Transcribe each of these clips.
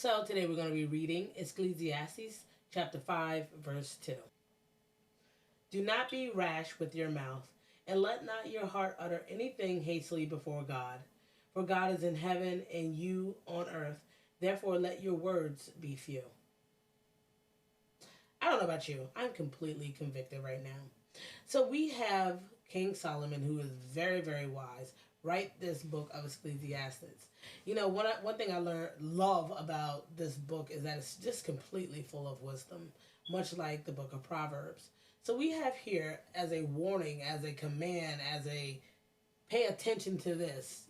So today we're going to be reading Ecclesiastes chapter 5, verse 2. Do not be rash with your mouth, and let not your heart utter anything hastily before God. For God is in heaven and you on earth. Therefore let your words be few. I don't know about you. I'm completely convicted right now. So we have King Solomon, who is very, very wise, write this book of Ecclesiastes. You know, one thing I love about this book is that it's just completely full of wisdom, much like the book of Proverbs. So we have here as a warning, as a command, as a pay attention to this,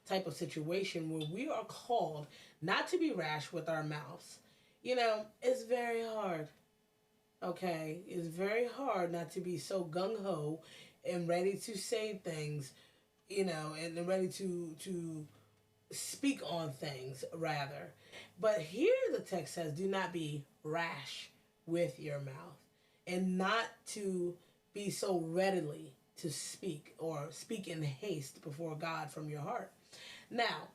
type of situation where we are called not to be rash with our mouths. It's very hard. Okay, it's very hard not to be so gung-ho and ready to say things, and ready to speak on things, rather. But here the text says, do not be rash with your mouth, and not to be so readily to speak or speak in haste before God from your heart. Now,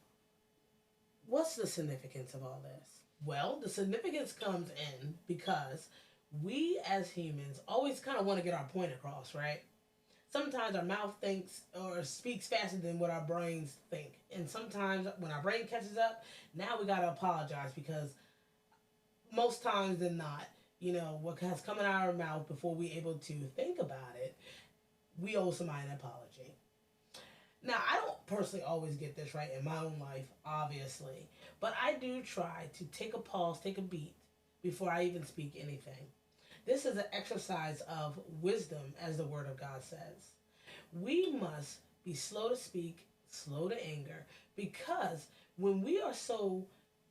what's the significance of all this? Well, the significance comes in because we as humans always kind of want to get our point across, right? Sometimes our mouth thinks or speaks faster than what our brains think. And sometimes when our brain catches up, now we got to apologize because most times than not, what has come out of our mouth before we're able to think about it, we owe somebody an apology. Now, I don't personally always get this right in my own life, obviously. But I do try to take a pause, take a beat before I even speak anything. This is an exercise of wisdom, as the Word of God says. We must be slow to speak, slow to anger, because when we are so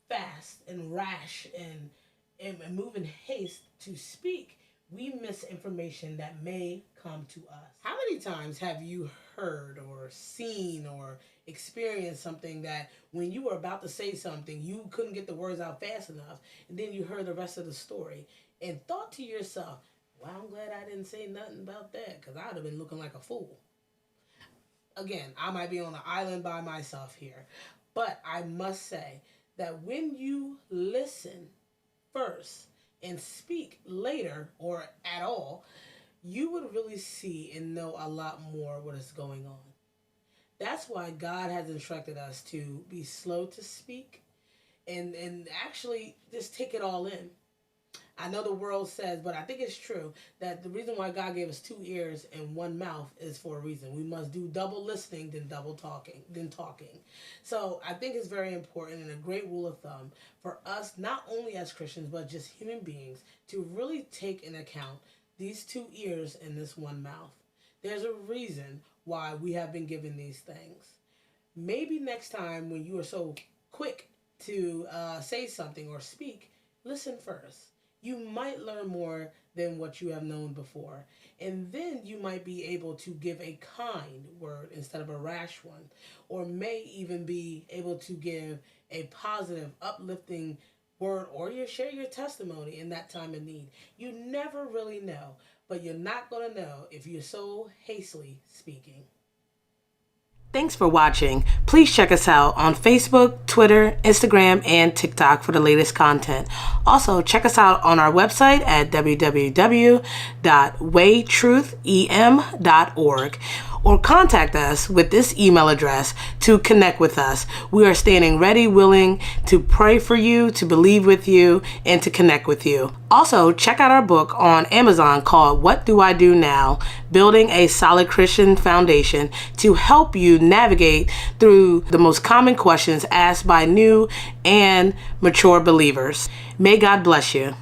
fast and rash and move in haste to speak, we miss information that may come to us. How many times have you heard or seen or experienced something that when you were about to say something, you couldn't get the words out fast enough, and then you heard the rest of the story and thought to yourself, well, I'm glad I didn't say nothing about that because I'd have been looking like a fool. Again, I might be on an island by myself here, but I must say that when you listen first and speak later or at all, you would really see and know a lot more what is going on. That's why God has instructed us to be slow to speak and actually just take it all in. I know the world says, but I think it's true, that the reason why God gave us 2 ears and 1 mouth is for a reason. We must do double listening than talking. So I think it's very important and a great rule of thumb for us, not only as Christians, but just human beings, to really take into account these 2 ears and this 1 mouth. There's a reason why we have been given these things. Maybe next time when you are so quick to say something or speak, listen first. You might learn more than what you have known before. And then you might be able to give a kind word instead of a rash one. Or may even be able to give a positive, uplifting word, or you share your testimony in that time of need. You never really know, but you're not going to know if you're so hastily speaking. Thanks for watching. Please check us out on Facebook, Twitter, Instagram, and TikTok for the latest content. Also, check us out on our website at www.waytruthem.org or contact us with this email address to connect with us. We are standing ready, willing to pray for you, to believe with you, and to connect with you. Also, check out our book on Amazon called What Do I Do Now? Building a Solid Christian Foundation to help you navigate through the most common questions asked by new and mature believers. May God bless you.